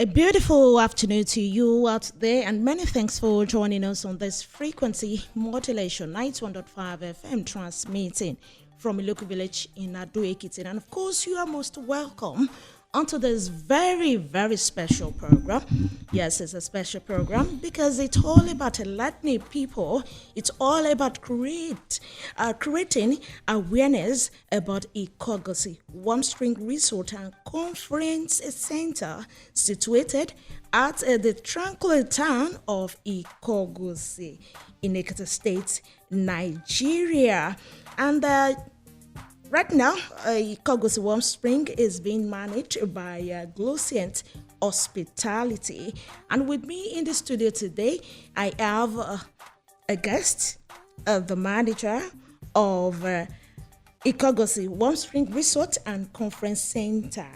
A beautiful afternoon to you out there, and many thanks for joining us on this frequency modulation 91.5 FM transmitting from a local village in Ado Ekiti. And of course, you are most welcome onto this very, very special program. Yes, it's a special program because it's all about enlightening people. It's all about creating awareness about Ikogosi, Warm Spring Resort and Confrence Center situated at the tranquil town of Ikogosi in Ekiti State, Nigeria. And right now, Ikogosi Warm Spring is being managed by Glossient Hospitality. And with me in the studio today, I have a guest, the manager of Ikogosi Warm Spring Resort and Conference Center.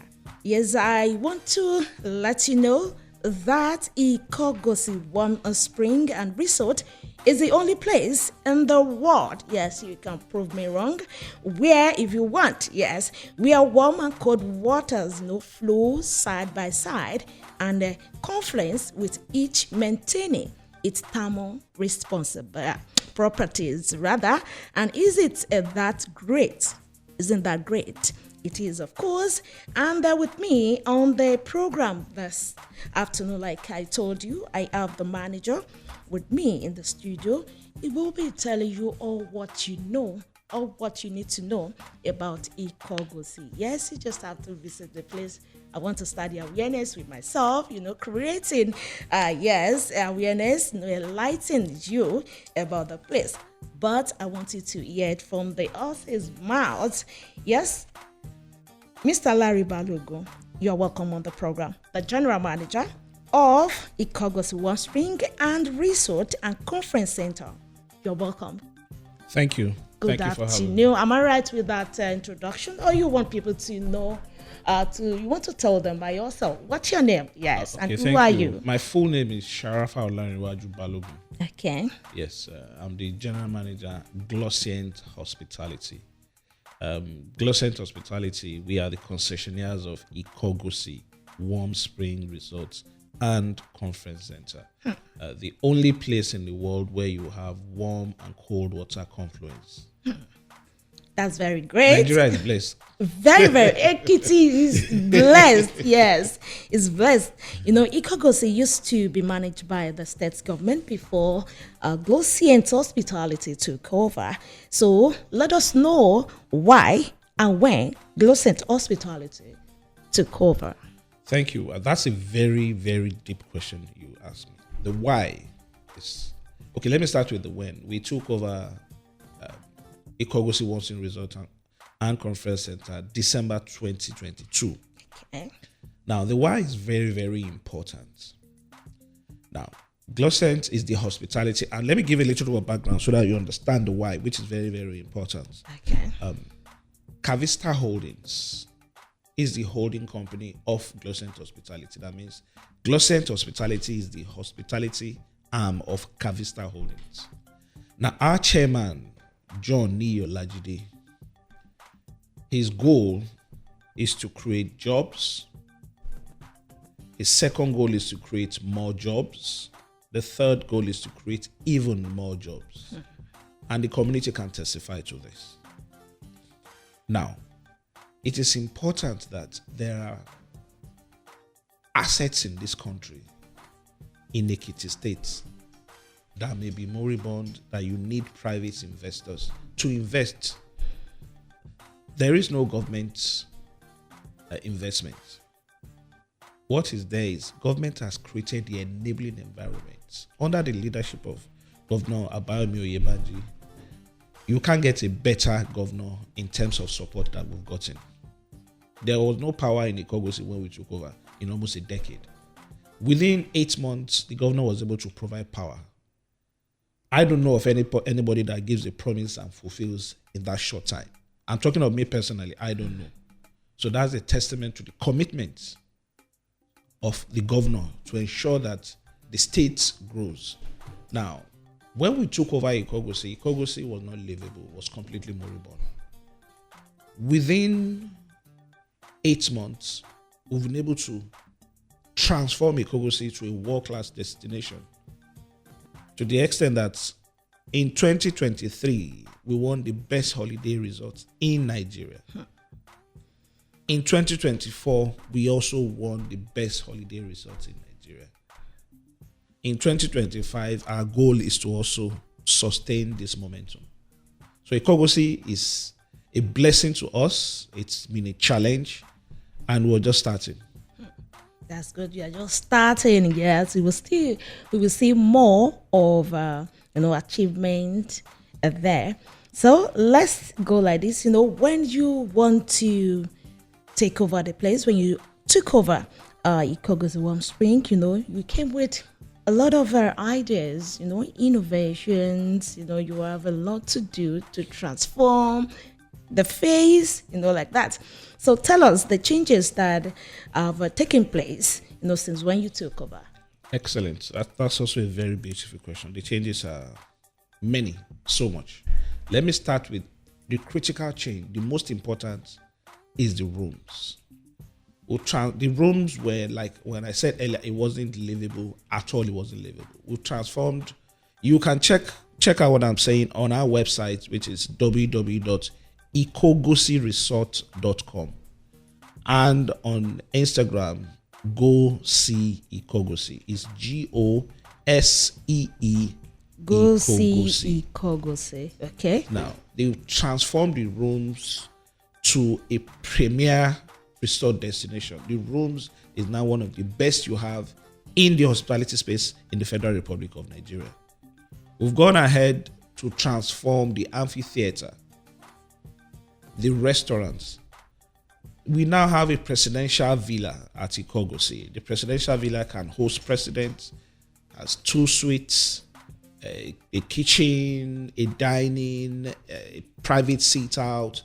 Yes, I want to let you know that Ikogosi Warm Spring and Resort is the only place in the world, yes, you can prove me wrong, where if you want, yes, where warm and cold waters flow side by side and confluence with each maintaining its thermal responsible properties rather. And is it that great? Isn't that great? It is, of course. And with me on the program this afternoon, like I told you, I have the manager with me in the studio. He will be telling you all what you know, all what you need to know about Ikogosi. Yes, you just have to visit the place. I want to study awareness with myself, creating, awareness, enlightening you about the place. But I want you to hear it from the author's mouth. Yes, Mr. Larry Balogun, you are welcome on the program. The general manager of Ikogosi Warm Spring and Resort and Conference Center. You're welcome. Thank you. Good Thank you for having afternoon. Am I right with that introduction, or you want people to know? You want to tell them by yourself? What's your name? Yes, okay, and who are you? My full name is Sharafa Olaniwaju Balogun. Okay. Yes, I'm the general manager, Glossient Hospitality. Glossient Hospitality, we are the concessionaires of Ikogosi Warm Spring Resorts and Conference Center. The only place in the world where you have warm and cold water confluence. That's very great. Nigeria is blessed. Very, very. Ekiti is blessed. Yes, it's blessed. Ikogosi used to be managed by the state government before Glossient Hospitality took over. So let us know why and when Glossient Hospitality took over. Thank you. That's a very, very deep question you asked me. The why is... Okay, let me start with the when. We took over Ikogosi Warm Spring Resort and Conference Center December 2022. Okay. Now, the why is very, very important. Now, Glossient is the hospitality, and let me give a little bit of background so that you understand the why, which is very, very important. Okay. Cavista Holdings is the holding company of Glossient Hospitality. That means Glossient Hospitality is the hospitality arm of Cavista Holdings. Now, our chairman, John Niyo Lajide, his goal is to create jobs. His second goal is to create more jobs. The third goal is to create even more jobs. And the community can testify to this. Now, it is important that there are assets in this country, in Ekiti State, that may be moribund, that you need private investors to invest. There is no government investment. What is there is government has created the enabling environment. Under the leadership of Governor Abayomi Oyebanji, you can't get a better governor in terms of support that we've gotten. There was no power in Ikogosi when we took over in almost a decade. Within 8 months, the governor was able to provide power. I don't know of anybody that gives a promise and fulfills in that short time. I'm talking of me personally. I don't know. So that's a testament to the commitment of the governor to ensure that the state grows. Now, when we took over Ikogosi was not livable, was completely moribund. Within 8 months, we've been able to transform Ikogosi to a world-class destination. To the extent that in 2023, we won the best holiday resort in Nigeria. In 2024, we also won the best holiday resort in Nigeria. In 2025, our goal is to also sustain this momentum. So Ikogosi is a blessing to us. It's been a challenge, and we're just starting. That's good. You are just starting. Yes, we will see more of achievement there. So let's go like this. When you want to take over the place, when you took over Ikogosi Warm Spring, you came with a lot of ideas, innovations. You have a lot to do to transform the face, like that. So tell us the changes that have taken place, since when you took over. Excellent. That's also a very beautiful question. The changes are many, so much. Let me start with the critical change. The most important is the rooms. The rooms were, like when I said earlier, it wasn't livable at all. It wasn't livable. We transformed. You can check out what I'm saying on our website, which is www.ikogosiresort.com, and on Instagram, go see Ikogosi. It's GOSEE. Go see Ikogosi. Okay. Now they transformed the rooms to a premier resort destination. The rooms is now one of the best you have in the hospitality space in the Federal Republic of Nigeria. We've gone ahead to transform the amphitheater, the restaurants. We now have a presidential villa at Ikogosi. The presidential villa can host presidents, has 2 suites, a kitchen, a dining, a private seat out.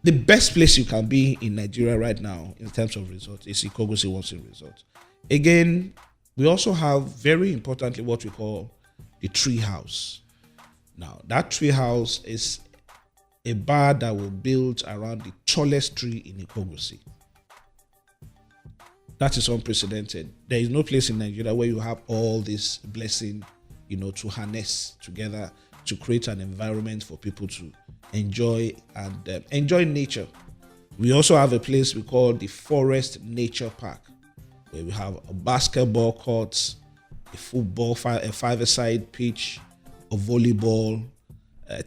The best place you can be in Nigeria right now in terms of resort is Ikogosi Warm Spring Resort. Again, we also have, very importantly, what we call the tree house. Now, that tree house is a bar that will build around the tallest tree in Ikogosi. That is unprecedented. There is no place in Nigeria where you have all this blessing, to harness together to create an environment for people to enjoy and enjoy nature. We also have a place we call the Forest Nature Park, where we have a basketball court, a football, a five-a-side pitch, a volleyball,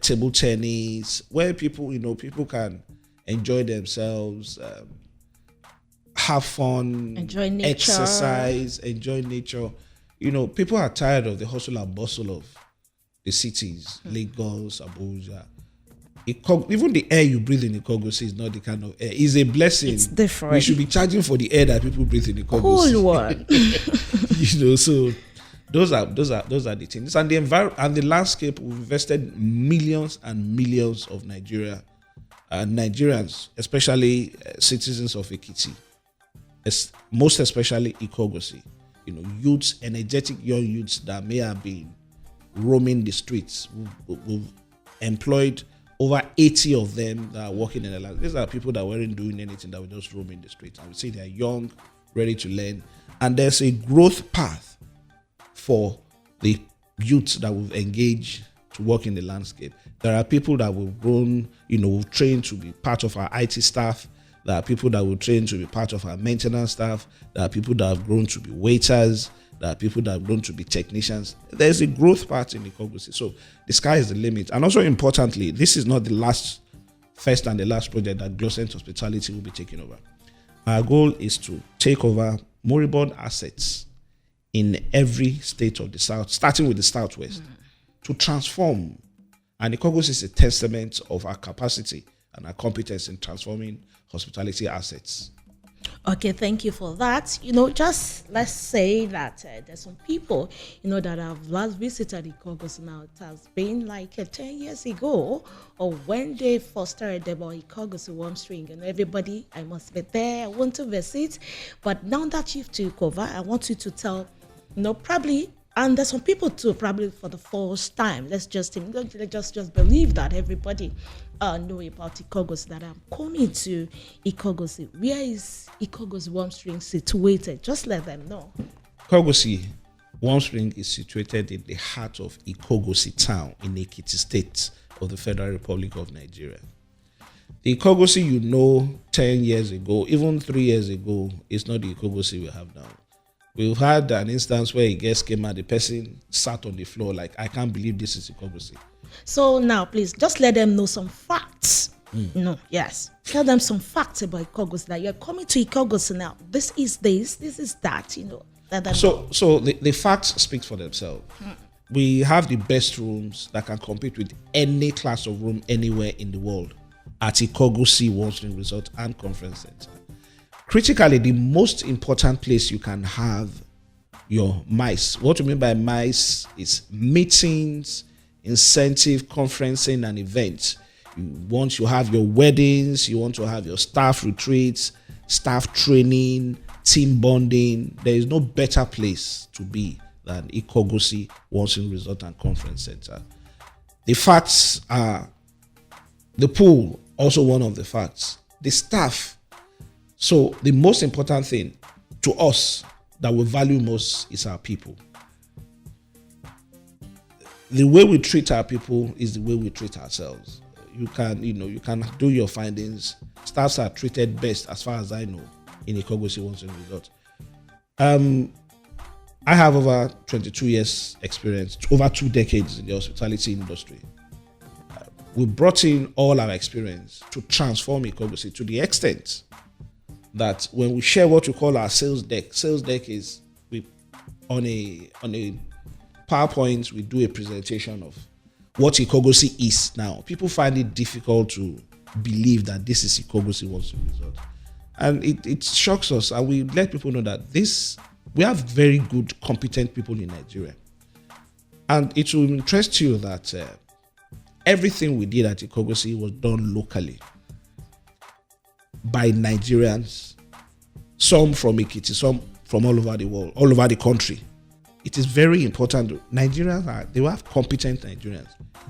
table tennis, where people can enjoy themselves, have fun, enjoy nature, exercise, enjoy nature. People are tired of the hustle and bustle of the cities, Lagos, Abuja. Even the air you breathe in Ikogosi is not the kind of air. It's a blessing. It's different. We should be charging for the air that people breathe in Ikogosi. Cool one. So those are the changes. And the landscape, we've invested millions and millions of Nigerians, especially citizens of Ekiti, most especially Ikogosi. Youths, energetic young youths that may have been roaming the streets. We've employed over 80 of them that are working in the land. These are people that weren't doing anything, that were just roaming the streets. And we see they're young, ready to learn. And there's a growth path for the youths that we've engaged to work in the landscape. There are people that we've grown, we've trained to be part of our IT staff. There are people that will train to be part of our maintenance staff. There are people that have grown to be waiters. There are people that have grown to be technicians. There's a growth part in Ikogosi. So the sky is the limit. And also importantly, this is not the first and the last project that Glossent Hospitality will be taking over. Our goal is to take over moribund assets in every state of the South, starting with the Southwest, to transform. And Ikogosi is a testament of our capacity and our competence in transforming hospitality assets. Okay, thank you for that. Just let's say that there's some people, that have last visited Ikogosi now. It has been like 10 years ago, or when they first started about Ikogosi Warm Spring, and everybody, I must be there, I want to visit. But now that you've took over, I want you to tell, probably And there's some people too, probably for the first time. Let's just believe that everybody know about Ikogosi, that I'm coming to Ikogosi. Where is Ikogosi Warm Spring situated? Just let them know. Ikogosi Warm Spring is situated in the heart of Ikogosi town in Ekiti State of the Federal Republic of Nigeria. The Ikogosi 10 years ago, even 3 years ago, is not the Ikogosi we have now. We've had an instance where a guest came out, the person sat on the floor like, I can't believe this is Ikogosi. So now, please, just let them know some facts. Yes. Tell them some facts about Ikogosi, that you're coming to Ikogosi now. This is that, So the facts speak for themselves. We have the best rooms that can compete with any class of room anywhere in the world at Ikogosi Warm Spring Resort and Confrence Center. Critically, the most important place you can have your MICE. What we mean by MICE is meetings, incentive, conferencing, and events. Once you have your weddings, you want to have your staff retreats, staff training, team bonding. There is no better place to be than Ikogosi Warm Spring Resort and Confrence Center. The facts are the pool, also one of the facts. The staff. So the most important thing to us that we value most is our people. The way we treat our people is the way we treat ourselves. You can do your findings. Staffs are treated best, as far as I know, in Ikogosi Warm Spring Resort. I have over 22 years experience, over 2 decades in the hospitality industry. We brought in all our experience to transform Ikogosi to the extent that when we share what we call our sales deck is on a PowerPoint, we do a presentation of what Ikogosi is now. People find it difficult to believe that this is Ikogosi Warm Spring Resort. And it shocks us, and we let people know that we have very good, competent people in Nigeria. And it will interest you that everything we did at Ikogosi was done locally by Nigerians, some from Ekiti, some from all over the world, all over the country. It is very important. Nigerians they have competent Nigerians,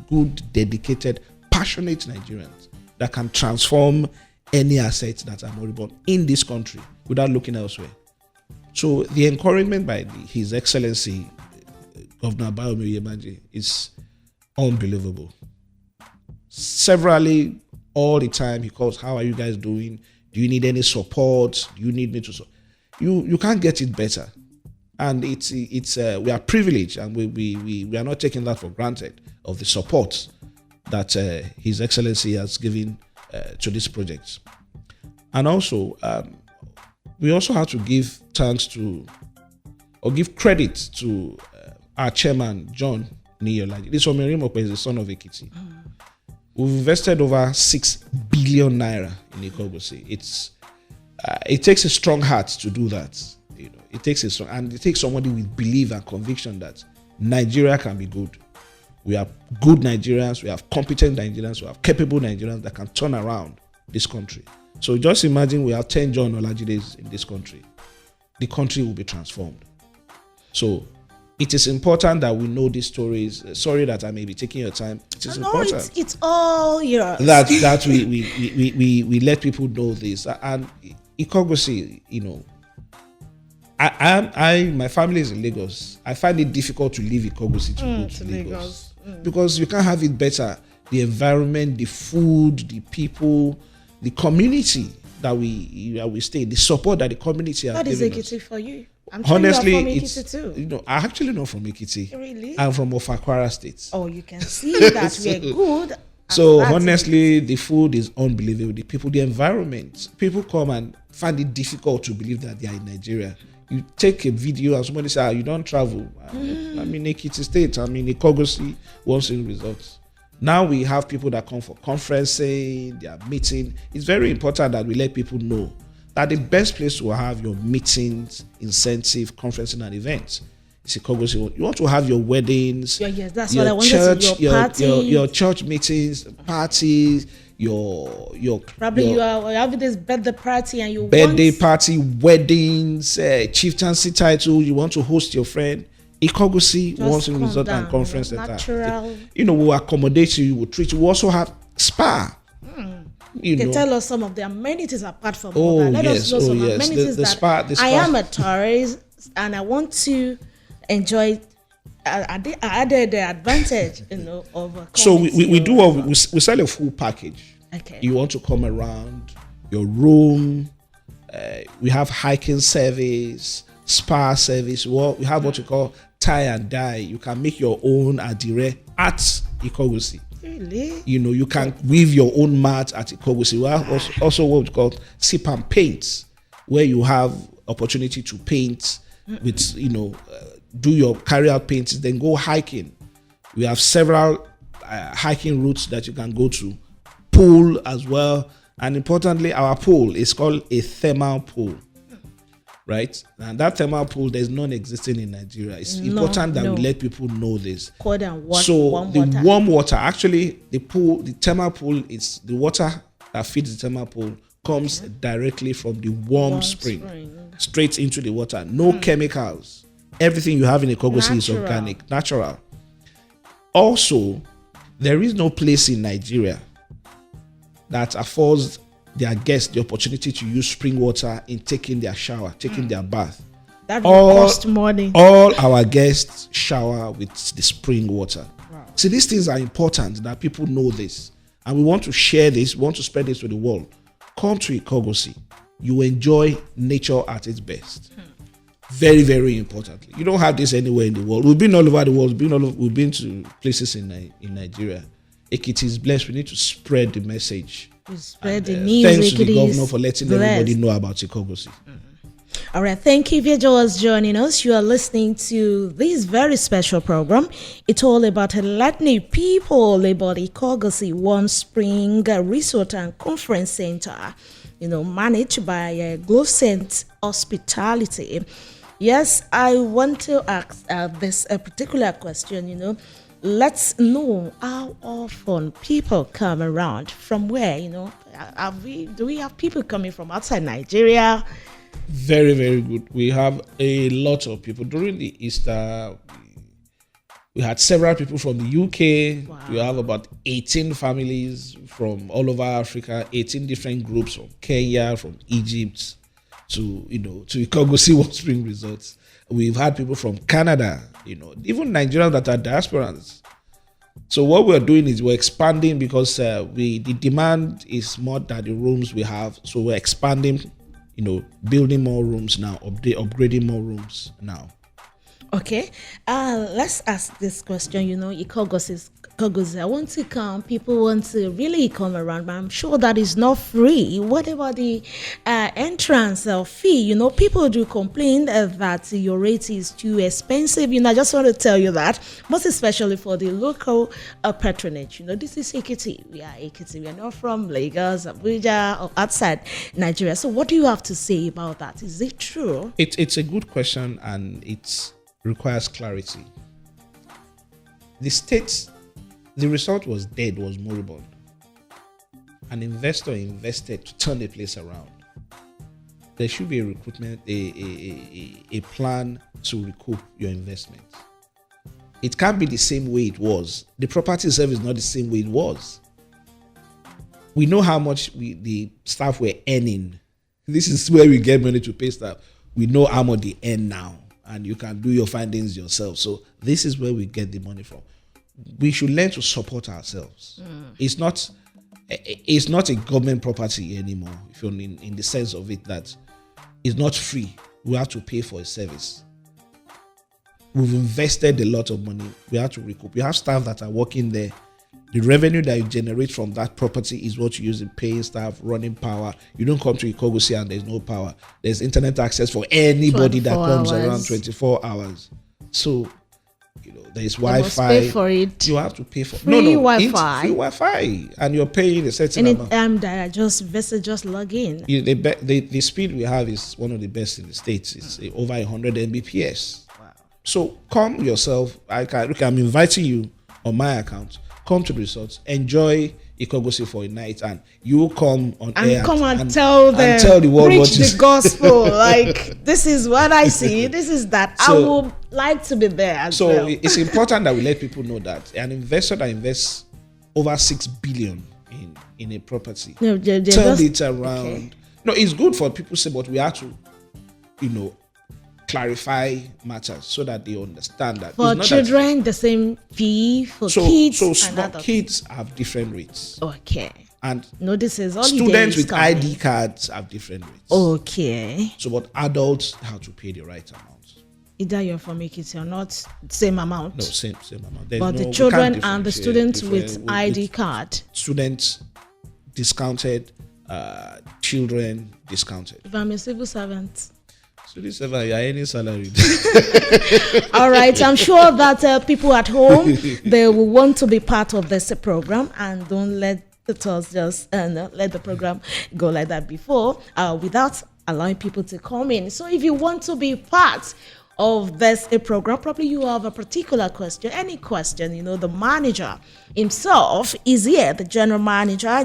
good, dedicated, passionate Nigerians that can transform any assets that are moribund in this country without looking elsewhere. So the encouragement by His Excellency Governor Bayomi Oyemaji is unbelievable. Severally, all the time, he calls, how are you guys doing? Do you need any support? Do you need me to support? You can't get it better. And it's we are privileged, and we are not taking that for granted, of the support that His Excellency has given to this project. And also, we also have to give thanks to, or give credit to our chairman, John Niyolaji. This Omerimope is the son of Ekiti. We've invested over 6 billion naira in Ikogosi. It takes a strong heart to do that. It takes somebody with belief and conviction that Nigeria can be good. We have good Nigerians, we have competent Nigerians, we have capable Nigerians that can turn around this country. So just imagine we have 10 John Olajides in this country. The country will be transformed. So it is important that we know these stories. Sorry that I may be taking your time. It is important. It's all yours. That we let people know this. And Ikogosi, my family is in Lagos. I find it difficult to leave Ikogosi to go to Lagos. Because you can't have it better. The environment, the food, the people, the community that we stay, the support that the community has given us. What is Ekiti for you? I'm sure Honestly, you are from Ekiti too. I actually know from Ekiti. Really? I'm from Ofakwara State. Oh, you can see that we're good. So honestly, the food is unbelievable. The people, the environment. People come and find it difficult to believe that they are in Nigeria. You take a video and somebody say, you don't travel. I'm in Ekiti State. I'm in Ikogosi Warm Spring Resort. Now we have people that come for conferencing, they are meeting. It's very important that we let people know that the best place to have your meetings, incentive, conferencing, and events is Ikogosi. You want to have your weddings, yes, that's your what I wanted church, to, your parties, your church meetings, parties, your probably you are having this birthday party and party, weddings, chieftaincy title. You want to host your friend. Ikogosi, once in resort and conference center. Natural. We'll accommodate you, we'll treat you. We also have spa. You can tell us some of the amenities apart from all that. Let us know some amenities the spa. I am a tourist and I want to enjoy added the advantage, of. So we sell a full package. Okay. You want to come around your room. We have hiking service, spa service. We have what you call tie and dye. You can make your own adire at Ikogosi. Really? You can weave your own mat at Ikogosi. We have also what we call sip and paints, where you have opportunity to paint with, do your carry out paintings, then go hiking. We have several hiking routes that you can go to. Pool as well. And importantly, our pool is called a thermal pool. Right? And that thermal pool, there's none existing in Nigeria. It's important that we let people know this. Cold and warm, so warm the water. warm water, actually, the thermal pool, it's the water that feeds the thermal pool comes directly from the warm spring straight into the water. No chemicals. Everything you have in Ikogosi is organic, natural. Also, there is no place in Nigeria that affords their guests the opportunity to use spring water in taking their shower, taking their bath. That will cost money. All our guests shower with the spring water. Wow. See, these things are important that people know this. And we want to share this, we want to spread this to the world. Come to Ikogosi. You enjoy nature at its best. Very, very importantly. You don't have this anywhere in the world. We've been all over the world. We've been to places in Nigeria. Ekiti is blessed. We need to spread the message. Spread the news. Thanks to the governor for letting everybody know about Ikogosi. All right, thank you if you're just joining us. You are listening to this very special program. It's all about Latini people, about Ikogosi One Spring Resort and Conference Center, managed by Glowcent Hospitality. Yes, I want to ask this particular question, Let's know how often people come around. From where, do we have people coming from outside Nigeria? Very, very good. We have a lot of people. During the Easter, we had several people from the UK. Wow. We have about 18 families from all over Africa, 18 different groups from Kenya, from Egypt to Ikogosi One Spring Resorts. We've had people from Canada, even Nigerians that are diasporans. So what we're doing is we're expanding because the demand is more than the rooms we have. So we're expanding, building more rooms now, upgrading more rooms now. Okay, let's ask this question. Ikogosi, I want to come. People want to really come around, but I'm sure that is not free. What about the entrance fee? People do complain that your rate is too expensive. I just want to tell you that, most especially for the local patronage. This is Ekiti. We are Ekiti. We are not from Lagos, Abuja, or outside Nigeria. So what do you have to say about that? Is it true? It's a good question, and it requires clarity. The resort was dead, was moribund. An investor invested to turn the place around. There should be a recruitment, a plan to recoup your investment. It can't be the same way it was. The property itself is not the same way it was. We know how much the staff were earning. This is where we get money to pay staff. We know how much they earn now, and you can do your findings yourself. So this is where we get the money from. We should learn to support ourselves. It's not a government property anymore, if you're in the sense of it that it's not free. We have to pay for a service. We've invested a lot of money. We have to recoup. You have staff that are working there. The revenue that you generate from that property is what you use in paying staff, running power. You don't come to Ikogosi and there's no power. There's internet access for anybody that comes around 24 hours. So there's Wi-Fi. Pay for it. You have to pay for free Wi-Fi. Free Wi-Fi, and you're paying a certain amount. That just log in. The speed we have is one of the best in the States. It's over 100 Mbps. Wow. So come yourself. I'm inviting you on my account. Come to the resort. Enjoy Ikogosi for a night, and you come on and air come and tell them, and tell the world preach the gospel. Like, this is what I see. This is that. So, I will like to be there as So well. it's important that we let people know that an investor that invests over 6 billion in a property No, turn it around. Okay. No, it's good for people to say, but we have to, clarify matters so that they understand that For it's not children, the same fee. For kids, so and small adults. kids have different rates, Okay. and No, this is students with coming. ID cards have different rates. Okay. So, but adults have to pay the right amount. Either you're from Ekiti or not, same amount. No, same amount. There's But no, the we children can't and the differentiate. students with ID card. Students discounted, children discounted. If I'm a civil servant. So this you are any salary. All right. I'm sure that people at home, they will want to be part of this program, and don't let the thoughts just let the program go like that before without allowing people to come in. So if you want to be part of this program, probably you have a particular question, any question, the manager himself is here, the general manager,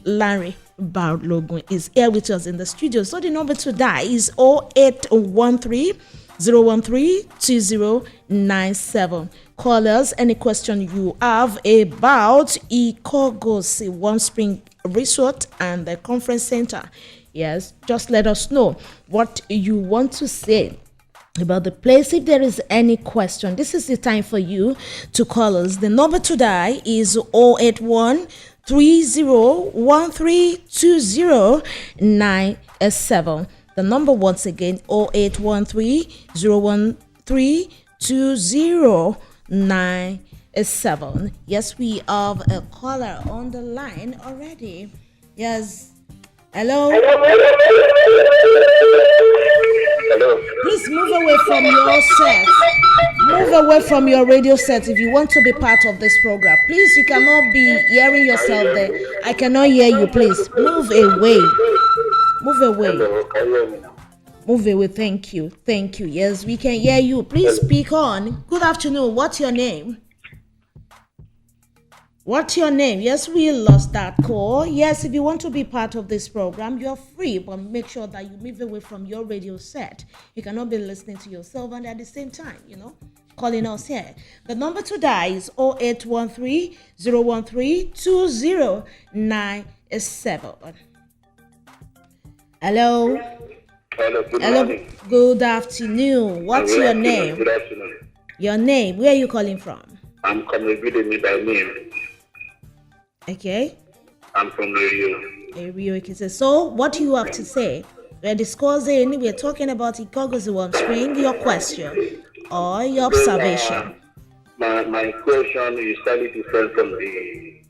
Larry Balogun is here with us in the studio. So the number to dial is 0813 013 2097. Call us any question you have about Ikogosi One Spring Resort and the Conference Center. Yes, just let us know what you want to say about the place. If there is any question, this is the time for you to call us. The number to dial is 081 30132097. The number once again 0813-013-2097. Yes, we have a caller on the line already. Yes. Hello. Hello. Please move away from your set. Move away from your radio set if you want to be part of this program. Please, you cannot be hearing yourself there. I cannot hear you. Please move away. Move away. Hello. Can you hear me now? Move away. Thank you. Thank you. Yes, we can hear you. Please speak on. Good afternoon. What's your name? What's your name? Yes, we lost that call. Yes, if you want to be part of this program, you're free, but make sure that you move away from your radio set. You cannot be listening to yourself and at the same time, calling us here. The number to dial is 0813-013-2097. Hello. Hello. Good Hello. morning. Good afternoon. What's Good your afternoon. name? Good afternoon. Your name. Where are you calling from? I'm coming by name. Okay. I'm from Rio. Okay. So, what do you have to say? We're discussing, we're talking about Ikogosi One Spring. Your question or your observation? My question is slightly different from the.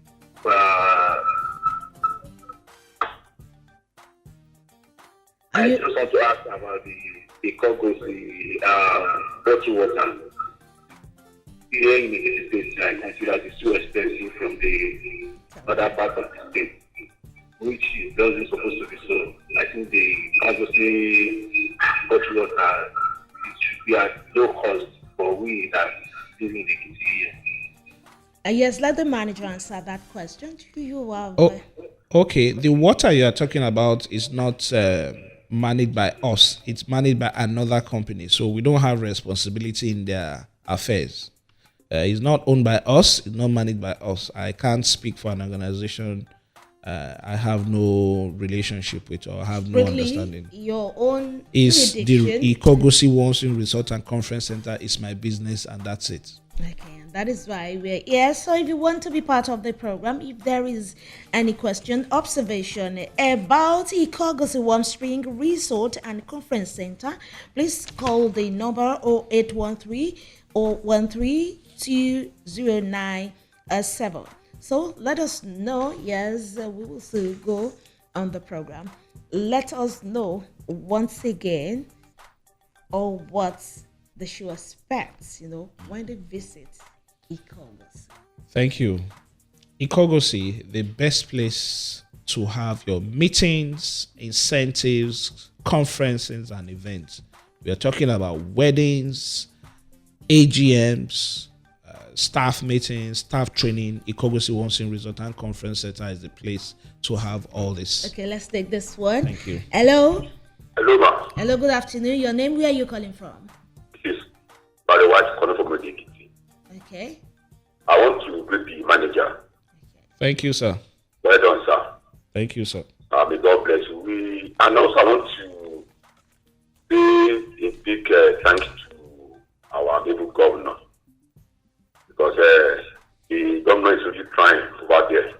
I just want to ask about the Ikogosi bottled water. Here in the States, I consider it too expensive from the other part of the state, which doesn't supposed to be so. I think the Ikogosi bottled water should be at low cost for we that live in the city here. Yes, let the manager answer that question. Do you have? Okay. The water you are talking about is not managed by us. It's managed by another company. So we don't have responsibility in their affairs. It's not owned by us. It's not managed by us. I can't speak for an organization I have no relationship with or have no understanding. Your own Is the Ikogosi One Spring Resort and Conference Center is my business, and that's it. Okay, and that is why we're here. So if you want to be part of the program, if there is any question, observation about Ikogosi One Spring Resort and Conference Center, please call the number 0813 013 2097. So let us know. Yes, we will still go on the program. Let us know once again or what they should expect, when they visit Ikogosi. Thank you. Ikogosi, the best place to have your meetings, incentives, conferences, and events. We are talking about weddings, AGMs, staff meetings, staff training. Ikogosi One Spring Resort and Conference Center is the place to have all this. Okay, let's take this one. Thank you. Hello. Hello, ma. Hello, good afternoon. Your name, where are you calling from? This is otherwise calling from Ekiti. Okay. I want to greet the manager. Thank you, sir. Well done, sir. Thank you, sir. May God bless you. And also I want to say a big thanks to our able governor, because the governor is really trying over there.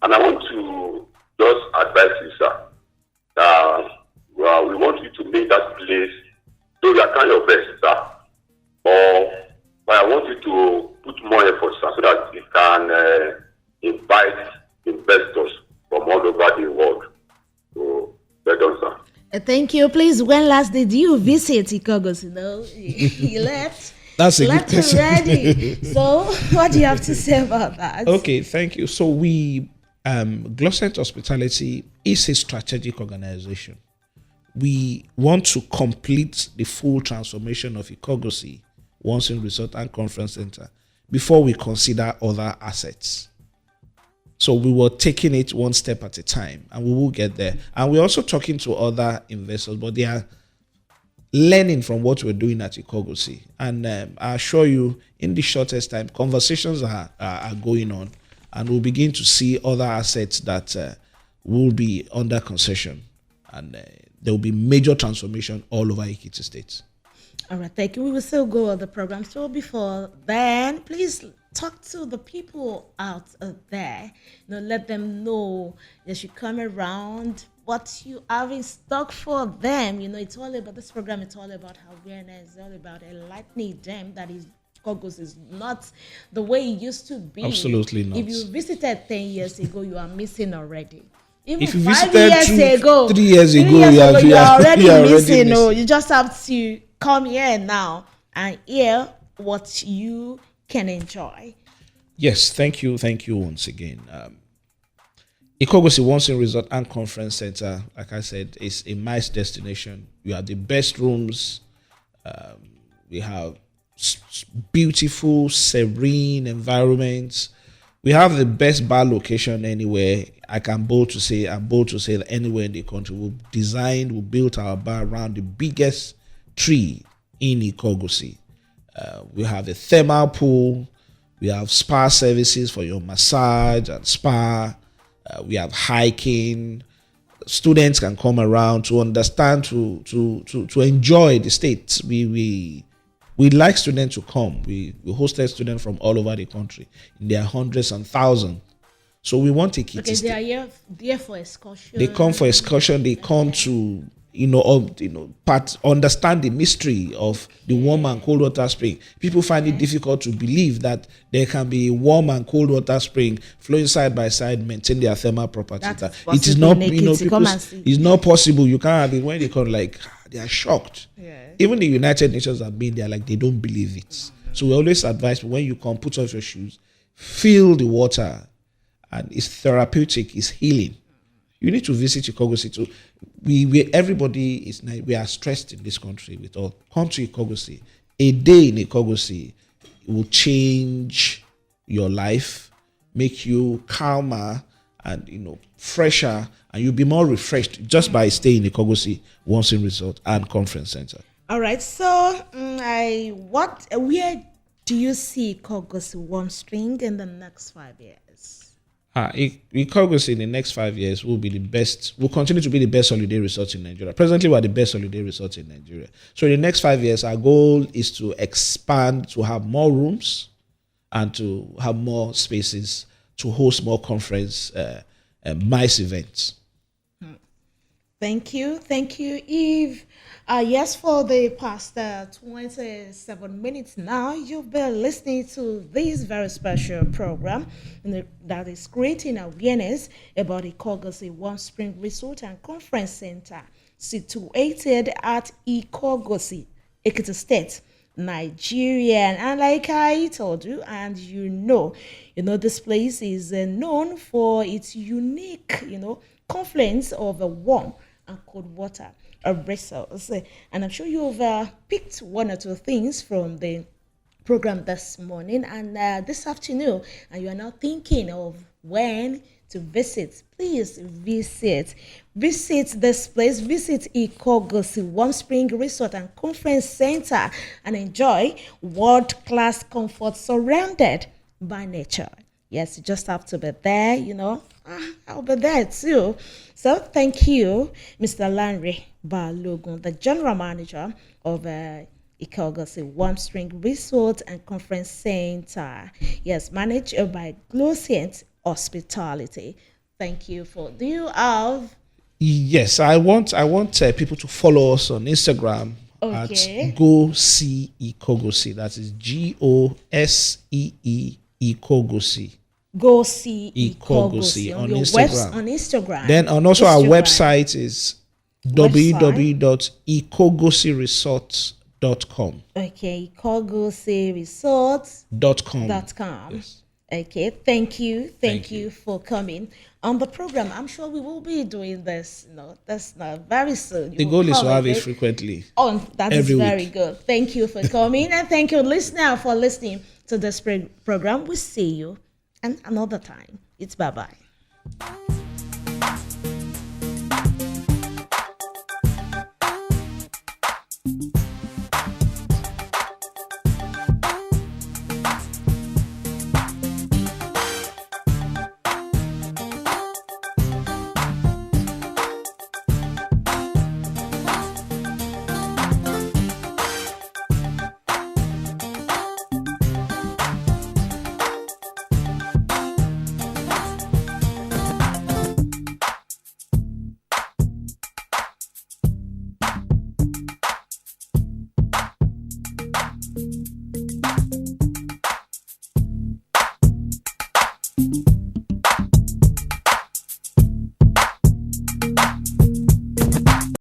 And I want to just advise you, sir, that we want you to make that place, so you are trying your best, sir. But I want you to put more effort, sir, so that you can invite investors from all over the world. So, well done, sir. Thank you. Please, when last did you visit Ikogosi? No, he left. That's a left good question. already. So, what do you have to say about that? Okay, thank you. So we, Glossent Hospitality is a strategic organization. We want to complete the full transformation of Ikogosi, once in Resort and Conference Center, before we consider other assets. So we were taking it one step at a time, and we will get there. And we're also talking to other investors, but they are learning from what we're doing at Ikogosi. And I assure you, in the shortest time, conversations are going on, and we'll begin to see other assets that will be under concession. And there will be major transformation all over Ekiti State. All right, thank you. We will still go on the program. So before then, please talk to the people out there. Let them know they should come around, what you have in stock for them. It's all about this program. It's all about awareness. It's all about enlightening them that is Ikogosi is not the way it used to be. Absolutely not. If you visited 10 years ago, you are missing already. Even If you 5 visited years ago, 3 years ago, you are already missing. missing. No, you just have to come here now and hear what you can enjoy. Yes, thank you once again. Ikogosi Once in Resort and Conference Center, like I said, is a nice destination. We have the best rooms. We have beautiful, serene environments. We have the best bar location anywhere. I'm bold to say that anywhere in the country. We built our bar around the biggest tree in Ikogosi. We have a thermal pool. We have spa services for your massage and spa. We have hiking. Students can come around to understand, to enjoy the state. We'd like students to come. We hosted students from all over the country. There are hundreds and thousands. So we want to keep Okay, they are here for excursion. They come for excursion. They come to understand the mystery of the warm and cold water spring. People find it difficult to believe that there can be a warm and cold water spring flowing side by side, maintain their thermal properties. It is not, it's not possible. You can't have it. When they come, they are shocked. Yeah. Even the United Nations have been there, they don't believe it. So we always advise, when you come, put off your shoes, feel the water, and it's therapeutic, it's healing. You need to visit Ikogosi too. We are stressed in this country with all. Come to Ikogosi. A day in Ikogosi will change your life, make you calmer and fresher, and you'll be more refreshed just by staying in Ikogosi Once in Resort and Conference Center. All right. So, where do you see Ikogosi Warm Spring in the next 5 years? Ikogosi in the next 5 years will be the best. Will continue to be the best holiday resort in Nigeria. Presently, we are the best holiday resort in Nigeria. So in the next 5 years, our goal is to expand, to have more rooms, and to have more spaces to host more conference, MICE events. Thank you, Eve. Yes, for the past 27 minutes now, you've been listening to this very special program that is creating awareness about Ikogosi Warm Spring Resort and Conference Center, situated at Ikogosi, Ekiti State, Nigeria. And like I told you, and this place is known for its unique, confluence of warm and cold water resource. And I'm sure you've picked one or two things from the program this morning and this afternoon, and you are now thinking of when to visit, please visit. Visit this place, visit Ikogosi Warm Spring Resort and Conference Center and enjoy world-class comfort surrounded by nature. Yes, you just have to be there, I'll be there too. So thank you, Mr. Lanre Balogun, the General Manager of Ikogosi Warm Spring Resort and Conference Center. Yes, managed by Glosient Hospitality. Thank you for. Do you have? Yes, I want people to follow us on Instagram at Go See Ikogosi. That is GOSEE Ikogosi. Go See Ikogosi on Instagram. On Instagram. Then and also our website is www.ikogosiresorts.com. Okay, Ikogosiresorts.com. Yes. Okay, thank you for coming on the program. I'm sure we will be doing this, that's not very soon. The goal is to have it frequently. Oh, that is very week. good. Thank you for coming, and thank you, listener, for listening to this program. We'll see you and another time. It's bye-bye.